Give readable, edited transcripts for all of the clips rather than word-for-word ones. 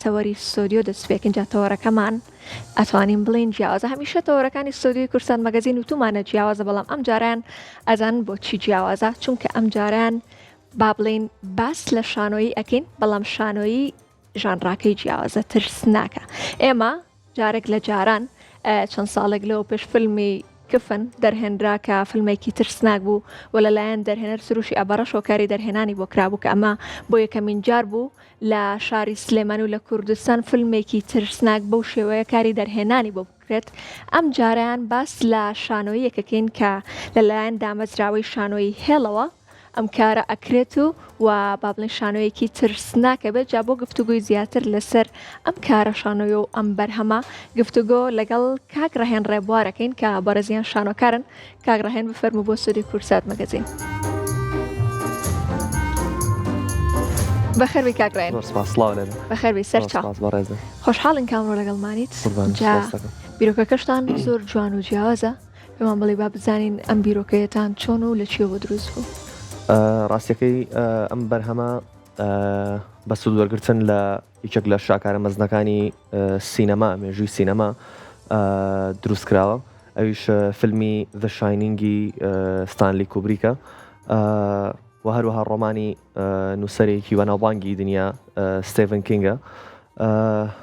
تەوەری ستۆدیۆ دەستپێکن جا تەوەرەکەمان ئەتوانین بڵین جیاوازە. هەمیشە تەوەرەکانی ستۆدیۆی کورسان مەگەزین وتومانە جیاوازە، بەڵام ئەم جاریان ئەزان بۆچی جیاوازە، چونکە ئەم جاریان با بڵین باس لە شانۆیی ئەکەین، بەڵام شانۆیی ژانڕاکەی جیاوازە ترس ناکە. ئێمە جارێک لە جاران چەند ساڵێک لەوە پێش فیلمی کفن دەرهێنرا کە فیلمێکی ترسناک بوو و لەلایەن دەرهێنەر سروشی ئەبەڕەش هۆکاری دەرهێنانی بۆ کرابوو کە ئەمە بۆ یەکەمین جار بوو لە شاری سلێمانی و لە کوردستان فیلمێکی ترسناک بەو شێوەیە کاری دەرهێنانی بۆ بکرێت. ئەم جاریان باس لە شانۆیەکەکەین کە لەلایەن دامەزراوەی شانۆی هێڵەوە ئەم کارە ئەکرێت و با بڵین شانۆیەکی ترسناکە بێت. جا بۆ گفتوگوی زیاتر لەسەر ئەم کارە شانۆی و ئەم بەرهەمە گفتوگۆ لەگەڵ کاک ڕەهێن ڕێبوارەکەین کە بەرەزیان شانۆکارن. کاک ڕەهێن بفەرموو بۆ سوودی کورسات مەگەزین. بەخێربی کاک ڕەهێن. بەخێربی سەرچاو. خۆشحاڵن کامڕۆ لەگەڵمانیت. جا بیرۆکەکەشتان زۆر جوان و جیاوازە. پێمان بڵێ با بزانین ئەم بیرۆکەیەتان چۆن و لە چیەوە دروست بوو؟ ڕاستیەکەی ئەم بەرهەمە بە سوود وەرگرتن لە یەکێک لە شاکارە مەزنەکانی سینەما، مێژووی سینەما دروست کراوە. ئەویش فیلمی The Shiningی ستانلی کوبریکە و هەروەها ڕۆمانی نووسەرێکی وەناوبانگی دنیا ستیڤن کینگە.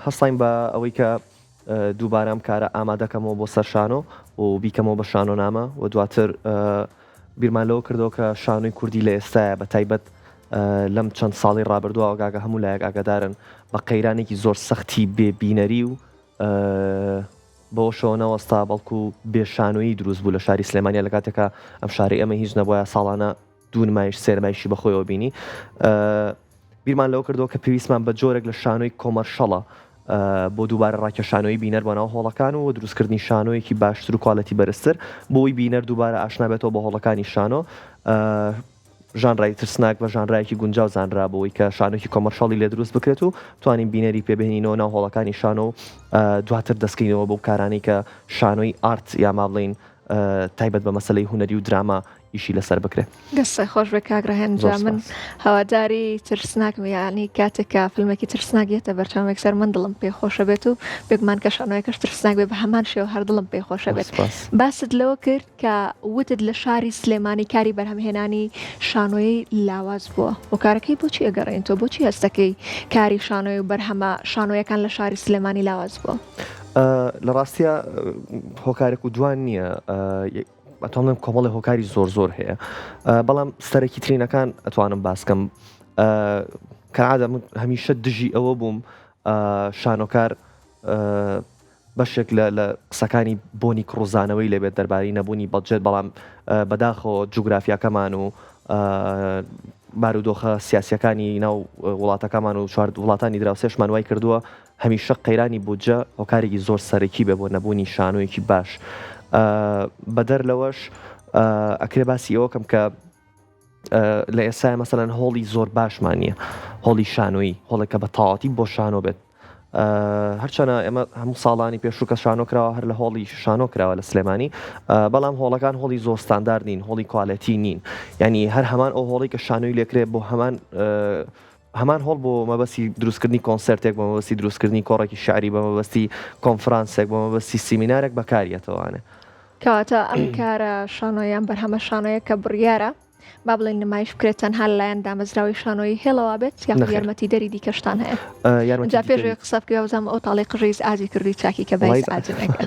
هەستاین بە ئەوەی کە دووبارە ئەم کارە ئامادەکەمەوە بۆ سەر شانۆ و بیکەمەوە بە شانۆنامە و دواتر بیرمان لەوە کردەوە کە شانۆی کوردی لە ئێستاە بە تایبەت لەم چەند ساڵی ڕابردووە ئەوگاگە هەموو لایەک ئاگادارن بە قەیرانێکی زۆر سەختی بێبینەری و بۆ شەوەنەوەستا بەڵکو بێشانۆیی دروست بوو لە شاری سلێمانیا لە کاتێکە ئەم شاری ئەمە هیچ نەبووە ساڵانە دوو نمایش سێنمایشی بەخۆیەوە بینی. بیرمان لەوە کردەوە کە پێویستمان بە جۆرێک لە شانۆی کۆمەرشەڵە بۆ دووبارە ڕاکێشانەوەی بینەر بۆ ناو هۆڵەکان و دروستکردنی شانۆیەکی باشتر و کواڵەتی بەرزتر بۆی بینەر دووبارە ئاشنا بێتەوە بە هۆڵەکانی شانۆ. ژانڕای ترسناک بە ژانڕایەکی گونجاو زانرا بۆەوەی کە شانۆکی کۆمەرشەڵی لێ دروست بکرێت و توانین بینەری پێبهێنینەوە ناو هۆڵەکانی شانۆ و دواتر دەستکەینەوە بۆ کارانەی کە شانۆی ئارت یا مابڵین تایبەت بە مەسەلەی هونەری و دراما ئیشی لەسەر بکرێت. گەستە خۆش بە کاک ڕەهێن. جا من هەواداری ترسناکم، یعنی کاتێکە فیلمێکی ترسناکێتە بەرچاوێک سەر من دڵم پێ خۆشە بێت و بێگومان کە شانۆیەکەش ترسناک بێ بە هەمان شێوە هەر دڵم پێ خۆشە بێت. باست لەوە کرد کە وتت لە شاری سلێمانی کاری بەرهەمهێنانی شانۆی لاواز بووە و کارەکەی بۆچی ئەگەڕێن تۆ بۆچی هەستەکەی کاری شانۆی و بەرهەمە شانۆیەکان لە شاری سلێمانی لاواز بووە؟ لە ڕاستیە هۆکارێک و دوان نییە، ئەتوانم کۆمەڵی هۆکاری زۆر هەیە، بەڵام سەرەکی ترینەکان ئەتوانم باسکەم. کەعادە هەمیشە دژی ئەوە بووم شانۆکار بەشێک لە قسەکانی بۆنی کڕوزانەوەی لەبێت دەربارەی نەبوونی بەجێت، بەڵام بەداخەوە جوگرافیاکەمان و بارودۆخە سیاسیەکانی ناو وڵاتەکەمان و چوار وڵاتانی دراوسێشمان وای کردووە هەمیشە قەیرانی بودجە هۆکارێکی زۆر سەرەکی بێ بۆ نەبوونی شانۆیەکی باش. بەدەر لەوەش ئەکرێ باسی ئەوە کەم کە لە ئێستا مەسەلەن هۆڵی زۆر باشمان نییە، هۆڵی شانۆیی، هۆڵێکە بە تەواوەتی بۆ شانۆ بێت. هەرچەنە ئێمە هەموو ساڵانی پێشوو کە شانۆ کراوە هەر لە هۆڵی شانۆ کراوە لە سلێمانی، بەڵام هۆڵەکان هۆڵی زۆر ستاندارد نین، هۆڵی کوالەتی نین. یعنی هەر هەمان ئەو هۆڵی کە شانۆی لێکرێت بۆ هەمان هۆڵ بۆ مەبەستی دروستکردنی کۆنسەرتێک، بە مەبەستی دروستکردنی کۆڕێکی شعری، بە مەبەستی کۆنفرانسێک، بە مەبەستی سیمینارێک بەکارێتەوەوانێ. کەواتە ئەم کارە شانۆیان بەرهەمە شانۆیە کە بڕیارە با بڵێن نمایش بکرێت تەنها لەلایەن دامەزراوەی شانۆی هێڵەوە بێت یا یارمەتی دەری دیکەشتان هەیە؟ جا پێشوێ قسە بکەوە بزانم ئەو تاڵی قژەی ئازی کردی چاکی کە بەیس ئاجنەکە.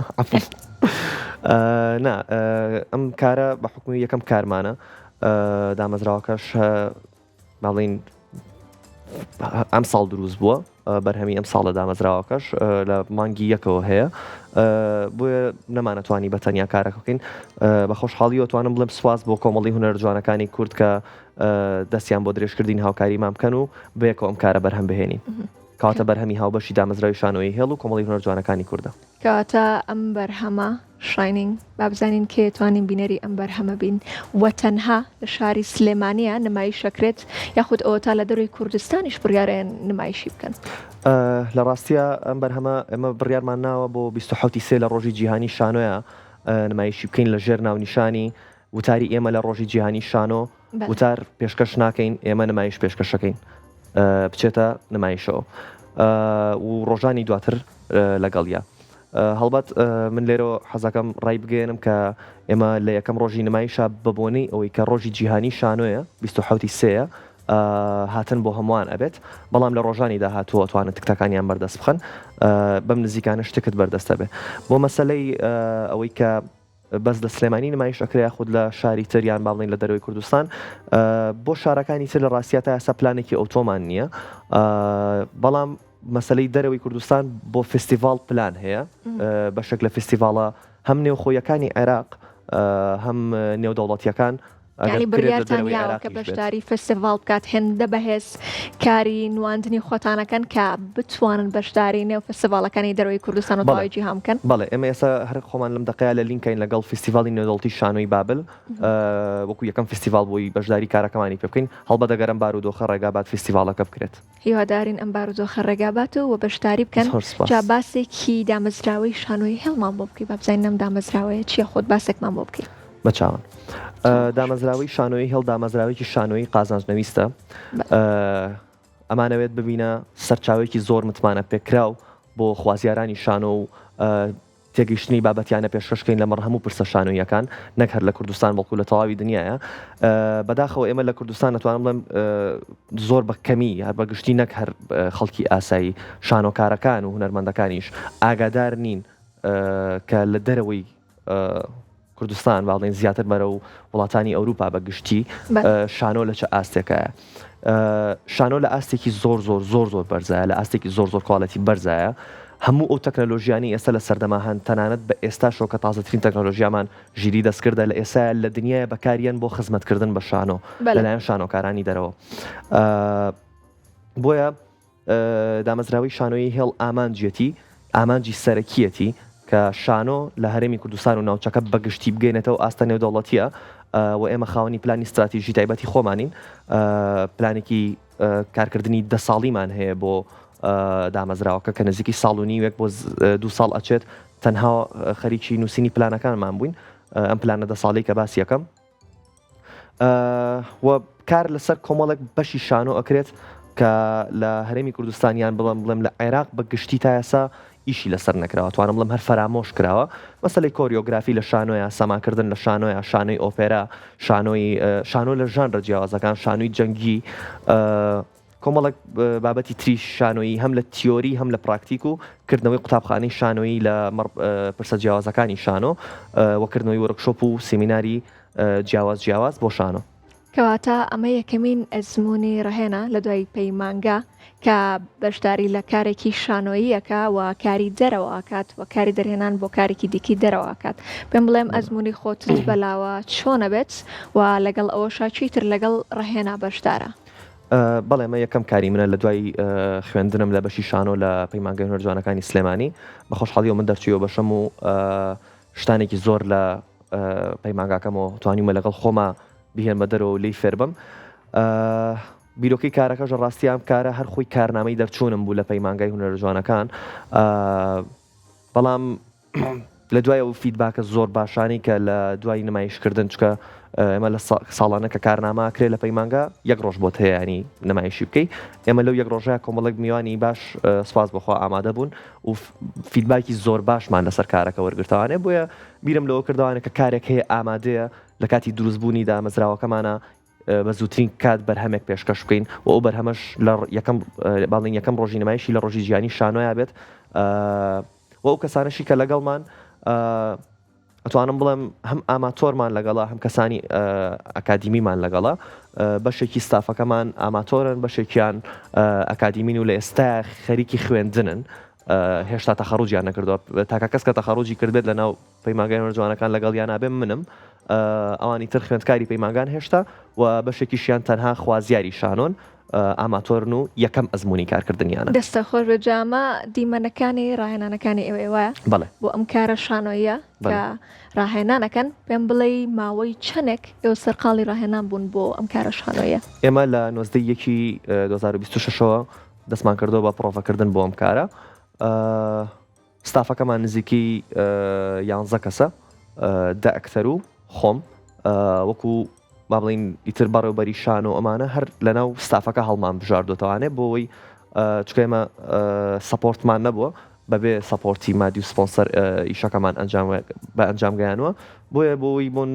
نا ئەم کارە بە حکومی یەکەم کارمانە، دامەزراوەکەش باڵین ئەم ساڵ دروست بووە، بەرهەمی ئەم ساڵە دامەزراوەکەش لە مانگی یەکەوە هەیە، بۆیە نەمانەتوانی بە تەنیا کارەکەکەین. بە خۆشحاڵیەوە توانم بڵێم سواز بۆ کۆمەڵی هونەر جوانەکانی کورد کە دەستیان بۆ درێژکردین هاوکاریمان بکەن و بەیەکەوە ئەم کارە بەرهەم بهێنین. کەواتە بەرهەمی هاوبەشی دامەزراوی شانۆی هێڵ و کۆمەڵی هونەر جوانەکانی کووردە. کەواتە ئەم بەرهەمە شاینینگ با بزانین کێ توانین بینەری ئەم بەرهەمە بین وە تەنها لە شاری سلێمانیە نمایش شەکرێت یاخود ئەوە تا لە دەروی کوردستانیش بڕیارەیە نمایشی بکەن؟ لە ڕاستیە ئەم بەرهەمە ئێمە بڕیارمان ناوە بۆ 27 سێ لە ڕۆژی جیهانی شانۆیە نمایشی بکەین لە ژێر ناونیشانی وتاری ئێمە لە ڕۆژی جیهانی شانۆ. وتار پێشکەش ناکەین، ئێمە نمایش پێشکەشەکەین بچێتە نمایشەوە. و ڕۆژانی دواتر لەگەڵیە. هەڵبەت من لێرە حەزەکەم ڕای بگەێنم کە ئێمە لە یەکەم ڕۆژی نمایشە ببوونی ئەوەی کە ڕۆژی جیهانی شانۆیە 27 سەیە هاتن بۆ هەمووان ئەبێت، بەڵام لە ڕۆژانی داهاتووە توانن تکتەکانیان بەردەست بخەن بەم نزیکانە شتێکت بەردەستە بێ. بۆ مەسەلەی ئەوەی کە بەس لە سلێمانی نمایش ئەکرێ خود لە شاری تریان باڵین لە دەروی کوردستان بۆ شارەکانی تر لە ڕاستیە تا ئێستا پلانێکی ئۆتۆمان نییە، بەڵام مەسلەی دەرەوەی کوردستان بۆ فستیڤال پلان هەیە بەشێک لە فستیڤالە هەم نێوخۆیەکانی عێراق هەم نێودەوڵەتیەکان یعنی بڕیارتان یاوە کە بەشداری فستیڤال بکات هێندە بەهێز کاری نواندنی خۆتانەکەن کە بتوانن بەشداری نێو فستیڤالەکانی دەروی کوردستان و تەواوی جیهان بکەن. بەڵێ ئێمە ئێستا هەر خۆمان لەم دقەیە لە لینکین لەگەڵ فستیڤالی نێودەوڵەتی شانۆی بابل وەکو یەکەم فستیڤال بۆی بەشداری کارەکەمانی پێ بکەین، هەڵبەت ئەگەرم بارودۆخە ڕێگابات فستیڤالەکە بکرێت. هیوادارین ئەم بارودۆخە ڕێگابات و بەشداری بکەن. جا باسێکی دامەزراوەی شانۆی هێڵمان بۆ بکەی، با بزانین ئەم دامەزراوەیە چییە، خۆت باسێکمان بۆ بکەی. بەچاوان دامەزراوەی شانۆی هێڵ دامەزراوێکی شانۆی قازانجنەویستە. ئەمانەوێت ببینە سەرچاوێکی زۆر متمانە پێکراو بۆ خوازیارانی شانۆ و تێگەیشتنی بابەتیانە پێشکەشکەین لە مەڕ هەموو پرسە شانۆیەکان، نەک هەر لە کوردستان بەڵکو لە تەواوی دنیاە. بەداخەوە ئێمە لە کوردستان نەتوانم بڵێم زۆر بە کەمی هەر بەگشتی نەک هەر خەڵکی ئاسایی شانۆکارەکان و هونەرمەندەکانیش ئاگادار نین کە لە دەرەوەی کوردستان باڵێن زیاتر بەرە و وڵاتانی ئەوروپا بەگشتی شانۆ لە چه ئاستێکایە. شانۆ لە ئاستێکی زۆر زۆر زۆر زۆر بەرزایە، لە ئاستێکی زۆر زۆر کواڵەتی بەرزایە. هەموو ئەو تەکنەلۆژیانی ئێستا لە سەردەما هەن تەنانەت بە ئێستا شۆکە تازەترین تەکنەلۆژیامان ژیری دەستکردە لە ئێستا لە دنیای بەکاریان بۆ خزمەتکردن بە شانۆ لەلایەن شانۆکارانی دەرەوە. بۆیە دامەزراوەی شانۆی هێڵ ئامانجی سەرەکیەتی کە شانۆ لە هەرێمی کوردستان و ناوچەکە بەگشتی بگەینێتەوە ئاستە نێودەوڵەتیە و ئێمە خاوەنی پلانی استراتیژی تایبەتی خۆمانین، پلانێکی کارکردنی 10 ساڵیمان هەیە بۆ دامەزراوەکە کە نزیکی ساڵ و نیوێک بۆ 2 ساڵ ئەچێت، تەنها خەریکی نووسینی پلانەکانمان بووین ئەم پلانە 10 ساڵی کە باسی یەکەم و کار لەسەر کۆمەڵێک بەشی شانۆ ئەکرێت کە لە هەرێمی کوردستانیان بڵێم لە عێراق بەگشتی تا ئێستا ئیشی لەسەر نەکراوە، توانم بڵێم هەر فەرامۆش کراوە. مەسەلەی کۆریۆگرافی لە شانۆیە، سەماکردن لە شانۆیە، شانۆی ئۆپێرا، شانۆ لە ژانرە جیاوازەکان، شانۆی جەنگی، کۆمەڵک بابەتی تری شانۆیی هەم لە تیۆری هەم لە پراکتیک و کردنەوەی قوتابخانەی شانۆیی لە پرسە جیاوازەکانی شانۆ وەکردنەوەی وەرکشۆپ و سیمیناری جیاواز بۆ شانۆ. کەواتە ئەمە یەکەمین ئەزمموی ڕەهێنا لە دوای پەیمانگا کە بەشداری لە کارێکی شانۆییەکە و کاری دەرەوەکات و کاری دەرهێنان بۆ کارێکی دیکی دەرەوەکات. پێم بڵێم ئەزمموی خۆتت بەلاوە چۆنە بێت و لەگەڵ ئەوە شاچیتر لەگەڵ ڕەهێنا بەشدارە. بەڵێ ئەمە یەکەم کاری منە لە دوای خوێندنم لە بەشی شانۆ لە پەیمانگەی هونەرجوانەکانی سلێمانی. بە خۆشحاڵیەوە من دەرچووە بەشەم و شتانێکی زۆر لە پەیمانگاکەمەوە توانیمە لەگەڵ خۆمە بهێن بە دەرەوە لی فێر بم. بیرۆکەی کارەکەژە ڕاستی ئەم کارە هەر خۆی کارنامەی دەرچوونم بوو لە پەیمانگای هونەرجوانەکان، بەڵام لە دوای ئەو فیدباکە زۆر باشانی کە لە دوای نمایشکردن چکە ئێمە لە ساڵانە کە کارنامە کرێت لە پەیمانگا یەک ڕۆژ بۆت هەیە ینی نمایشی بکەیت. ئێمە لەو یەک ڕۆژەیە کۆمەڵک میوانی باش سواز بەخوا ئامادە بوون و فیدباکی زۆر باشمان لەسەر کارەکە وەرگرتوانێ، بۆیە بیرم لەوە کردوانە کە کارێک هەیە ئامادەیە لە کاتی دروستبوونی دامەزراوەکەمانە بە زووترین کات بەرهەمێک پێشکەش بکەین و ئەو بەرهەمەش لە باڵین یەکەم ڕۆژی نمایشی لە ڕۆژی ژیانی شانۆیە بێت و ئەو کەسانەشی کە لەگەڵمان ئەتوانم بڵێم هەم ئاماتۆرمان لەگەڵا هەم کەسانی ئەکادیمیمان لەگەڵا، بەشێکی ستافەکەمان ئاماتۆرن، بەشێکیان ئەکادیمین و لە ئێستا خەریکی خوێندنن، هێشتا تەخەڕوجیان نەکردووە. تاکە کەس کە تەخەڕوجی کردبێت لە ناو پەیمانگای هونەرجوانەکان لەگەڵیان نابێ منم، ئەوانی تر خوێندکاری پەیمانگان هێشتا و بەشێکیشیان تەنها خوازیاری شانۆن، ئاماتۆرن و یەکەم ئەزمموی کارکردنیانە. دەستە خۆش بە جامە دیمەنەکانی ڕاهێنانەکانی ئێوەیە بۆ ئەم کارە شانۆیە کە ڕاهێنانەکەن، پێم بڵێ ماوەی چەندێک ئێوە سەرقاڵی ڕاهێنان بوون بۆ ئەم کارە شانۆیە؟ ئێمە لە 2026 دەستمان کردەوە بە پرۆڤەکردن بۆ ئەم کارە. ستافەکەمان نزیکی 11 کەسە، 10 ئەکتەر و خۆم وەکو با بڵین ئیتر بەڕێوبەری شانۆ ئەمانە هەر لەناو ستافەکە هەڵمان بژاردوتەوانێ بۆەوەی چکە ئێمە سەپۆرتمان نەبووە بەبێ سەپۆرتی مادی و سپۆنسەر ئیشەکەمان بە ئەنجام گەیانوە بۆیە بۆی بۆن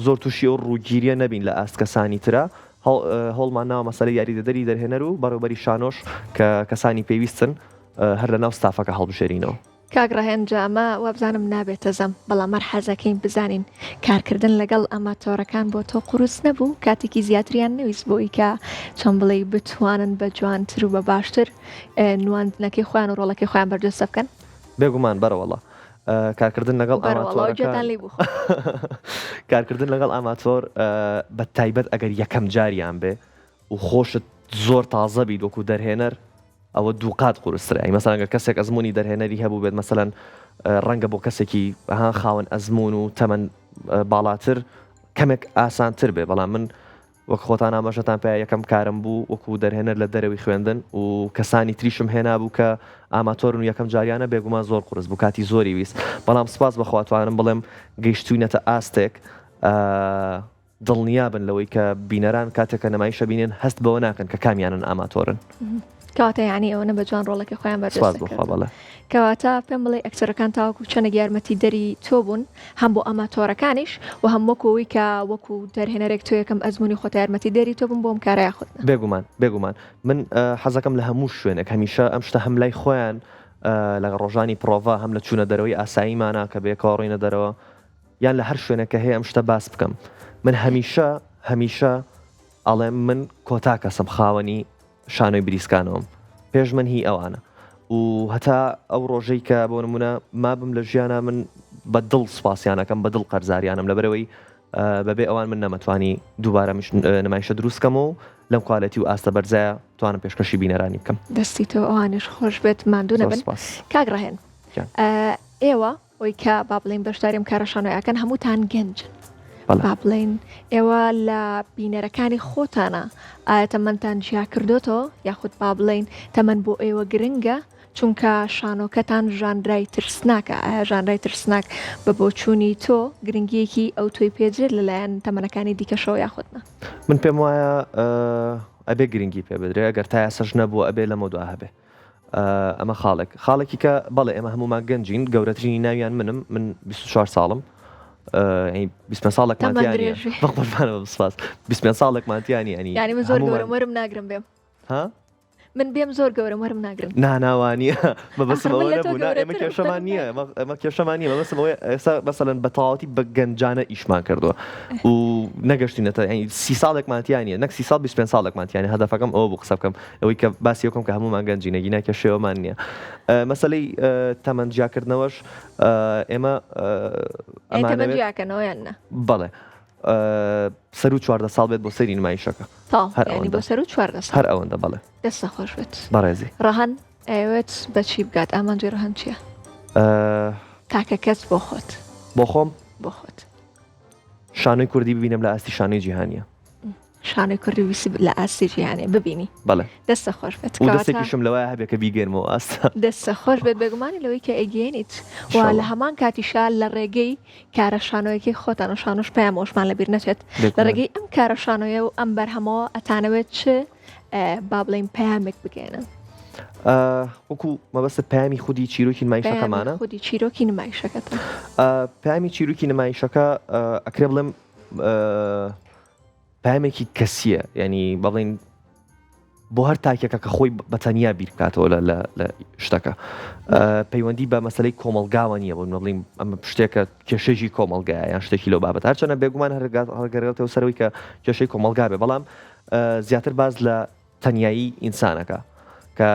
زۆر تووشی ئەو ڕووگیریە نەبین لە ئاست کەسانی ترە هەڵمان ناوە مەسەلەی یاریدەدەری دەرهێنەر و بەڕێوەبەری شانۆش کە کەسانی پێویستن هەر لە ناو ستافەکە هەڵبژێرینەوە. کاگڕاهێن جامە وابزانم نابێتە زەم بەڵام مەر حەزەکەین بزانین کارکردن لەگەڵ ئەماتۆرەکان بۆ تۆ قورس نەبوو کاتێکی زیاتریان نەویست بۆی کە چۆن بڵێ بتوانن بە جوانتر و بە باشتر نواندنەکەی خۆیان و ڕۆڵەکەی خۆیان بەردەستە بکەن بێگومان بەرەوەڵە کارکردن لەگەڵ کارکردن لەگەڵ ئاماتۆر بە تایبەت ئەگەر یەکەم جاریان بێ و خۆشت زۆر تازە بیت وەکو دەرهێنەر ئەوە دووقات قورسرە مەسەڵەن ئەگەر کەسێک ئەزمموی دەرهێنەری هەبوو بێت مەسەڵەن ڕەنگە بۆ کەسێکی خاوەن ئەزمون و تەمەن باڵاتر کەمێک ئاسانتر بێ بەڵام من وەک خۆتان ئاماژەتان پێ یەکەم کارم بوو وەکو دەرهێنەر لە دەرەوەی خوێندن و کەسانی تریشم هێنا بوو کە ئاماتۆرن و یەکەم جاریانە بێگومان زۆر قورس بوو کاتی زۆری ویست بەڵام سپاس بەخواتوانم بڵێم گەیشتوینەتە ئاستێک دڵنیابن لەوەی کە بینەران کاتێکە نەمایشە بینێن هەست بەوە ناکەن کە کامیانن ئاماتۆرن کەواتە یعنی ئەوە بە جوان ڕۆڵەکە خۆیان بەردەست کەواتە پێم بڵێ ئەکسەرەکان تاوەکو چەنە یارمەتی دەری تۆ بوون هەم بۆ ئەماتۆرەکانیش و هەم وەکەوەی کە وەکو دەرهێنەرێک تۆ یەکەم ئەزمموی خۆت یارمەتی دەری تۆ بووم بۆم کارای خۆت بێگومان من حەزەکەم لە هەموو شوێنێک هەمیشە ئەم شتە هەم لای خۆیان لە ڕۆژانی پرۆڤا هەم لە چوونە دەرەوەی ئاساییمانە کە بێکەوە ڕۆینە دەرەوە یان لە هەر شوێنێکە هەیە ئەم شتە باس بکەم من هەمیشە ئەڵێم من کۆتا کەسم خاوەنی شانۆی بریسکانەوەم پێش من هی ئەوانە و هەتا ئەو ڕۆژەی کە بۆ نمونە مابم لە ژیانە من بە دڵ سوپاسیانەکەم بە دڵ قەرزاریانم لەبەرەوەی بەبێ ئەوان من نەمەتوانی دووبارە نمایشە دروستکەم و لەم کوالەتی و ئاستە بەرزایە توانم پێشکەشی بینەرانی بکەم دەستی تۆ ئەوانش خۆش بێت ماندوو نەبن کاگڕاهێن ئێوە ئەوی کە با بڵێن بەشداریم کارە شانۆیەکەن هەمووتان گەنجن با بڵێن ئێوە لە بینەرەکانی خۆتانە ئایا تەمەندتان جیا کردوتەوە یاخود با بڵێن تەمەند بۆ ئێوە گرنگە چونکە شانۆکەتان ژانرای ترسناکە ئایا ژانرای ترسناک بە بۆچوونی تۆ گرنگیەکی ئەو تۆی پێجێت لەلایەن تەمەنەکانی دیکەشەوە یاخودنا من پێم وایە ئەبێ گرنگی پێ بدرێ ئەگەر تا یاسەش نەبووە ئەبێ لەمە دو هەبێ ئەمە خاڵێکی کە بەڵێ ئێمە هەمومان گەنجین گەورەترینی ناویان من 24 ساڵم 20 ساڵێکمانتیانی بەخۆشمانەوە بسپاس 20 ساڵێکمانتیانی ینی من زۆر گەورە وەرم ناگرم بێم من بێم زۆر گەورە وەرم ناگرم ناوانیە بەبەسمەوە نەبوونا ئێمە کێشەمان نییە ئەمە کێشەمان نیە بەبەسمەوە ئێستا بەسەلەن بە تەواوەتی بە گەنجانە ئیشمان کردووە و نەگەشتینەتە 30 ساڵێکمانتیانە نەک 30 ساڵ 25 ساڵێکمانتیانی هەدەفەکەم ئەوە بوو قسە بکەم ئەوەی کە باسی یەکەم کە هەمومان گەنجینەگی ناکێشەوەمان نییە مەسەلەی تەمەند جیاکردنەوەش ئێمە ئەمانەوەیان بەڵێ سەر و 14 ساڵ بێت بۆ سەری نمایشەکە بۆ سەر و 14 هەر ئەوەندە بەڵێ دەستە خۆش بێت بەڕێزی ڕەهەن ئەوێت بەچی بگات ئامانجی ڕەهەن چییە تاکە کەس بۆ خۆت بۆ خۆم بۆ خۆت شانۆی کوردی ببینم لە ئاستی شانۆی جیهانیە شانۆی کوردی ویسی لە ئاستی جیهانێ ببینی بەڵێ دەستە خۆش بێت و دەستێکیشم لەوەیە هەبێت کە بیگەرمەوە ئاستا دەستە خۆش بێت بێگومانی لەوەی کە ئەگەێنیت و لە هەمان کاتیشا لە ڕێگەی کارە شانۆیەکی خۆتان و شانۆش پێیان ئۆشمان لەبیر نەچێت لە ڕێگەی ئەم کارە شانۆیە و ئەم بەرهەمەوە ئەتانەوێت چ با بڵێن پەیامێک بگەێنن وەکو مەبەستە پەیامی خودی چیرۆکی نمایشەکەمانە خودی چیرۆکی نمایشەکەتە پەیامی چیرۆکی نمایشەکە ئەکرێ بڵێم پامێکی کەسیە ینی بەڵێن بۆ هەر تاکێکە کە خۆی بەتەنیا بیر بکاتەوە لە شتەکە پەیوەندی بە مەسلەی کۆمەلگاوە نییە بۆ بڵین ئەمە شتێکە کێشەژی کۆمەلگایە یان شتێکی لەو بابەت هەرچەنە بێگومان هەرگەرێتەوە سەرەوەی کە کێشەی کۆمەلگا بێ بەڵام زیاتر باز لە تەنیایی ئینسانەکە کە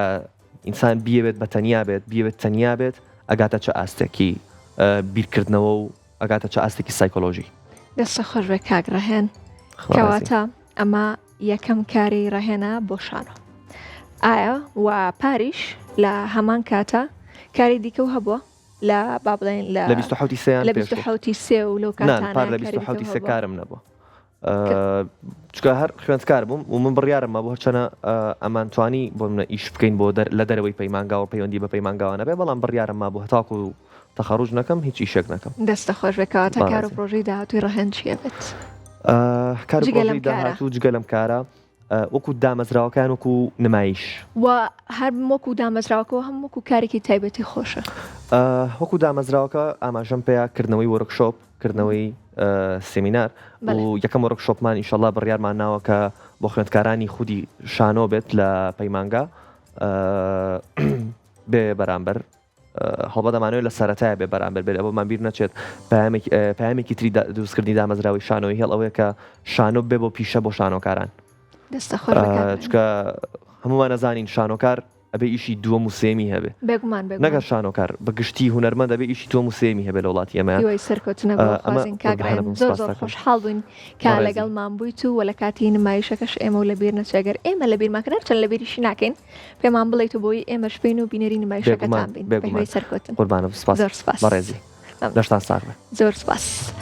ئینسان بیەوێت بە تەنیا بێت بیەوێت تەنیا بێت ئەگاتە چه ئاستێکی بیرکردنەوە و ئەگاتە چه ئاستێکی سایکۆلۆژی دەستە خۆش بێ کاگڕەهێن کەواتە ئەمە یەکەم کاری ڕەهێنا بۆ شانۆ ئایا و پاریش لە هەمان کاتە کاری دیکە و هەبووە لە با بڵێن لە 26 سێ و لەو کاتانە لە 26 کارم نەبووە چکە هەر خوێندکار بووم و من بڕیارمە بۆ هەرچەنە ئەمانتوانی بۆ منە ئیش بکەین بۆ لە دەرەوەی پەیمانگاوە پەیوەندی بە پەیمانگاوانە بێ بەڵام بڕیارمە بۆ هەتاکو و تەخەڕوج نەکەم هیچ ئیشێک نەکەم دەستە خۆش بێکەوە کار و پرۆژەی داهاتووی ڕەهێن چیە بێت کار و پرۆژەی داهاتوو جگە لەم کارە وەکو دامەزراوەکان وەکو نمایش و هەر وەکو دامەزراوەکەەوە هەم وەکو کارێکی تایبەتی خۆشە. وەکو دامەزراوەکە ئاماژەم پێەیە کردنەوەی وەرکشۆپ کردنەوەی سمینار و یەکەم وەرکشۆپمان ئینشەڵا بڕیارمان ناوە کە بۆ خوێندکارانی خودی شانۆ بێت لە پەیمانگا بێ بەرامبەر هەڵبە دەمانوێت لە سەرەتایە بێ بەرامبەر بێت ئەوەمان بیر نەچێت پامێکی تری دروستکردنی دامەزراوی شانۆی هێڵ ئەوەیە کە شانۆ بێ بۆ پیشە بۆ شانۆکاران چکە هەمومان نەزانین شانۆکار ئەبێ ئیشی دووەم و سێمی هەبێ نەگەر شانۆکار بەگشتی هونەرمەند دەبێ ئیشی دووەم و سێمی هەبێ لە وڵاتی ئەمە زۆر خۆشحاڵ بووین کە لەگەڵمان بوویت و لە کاتی نمایشەکەش ئێمە و لە بیر نەچێگەر ئێمە لە بیرماکەەر چەند لە بیریشی ناکەین پێمان بڵێت و بۆی ئێمەش بین و بینەری نمایشەکەتان بین سەرکەوتن قوربانە سپاس بەڕێزی دەشتان ساغ بێ زۆر سپاس.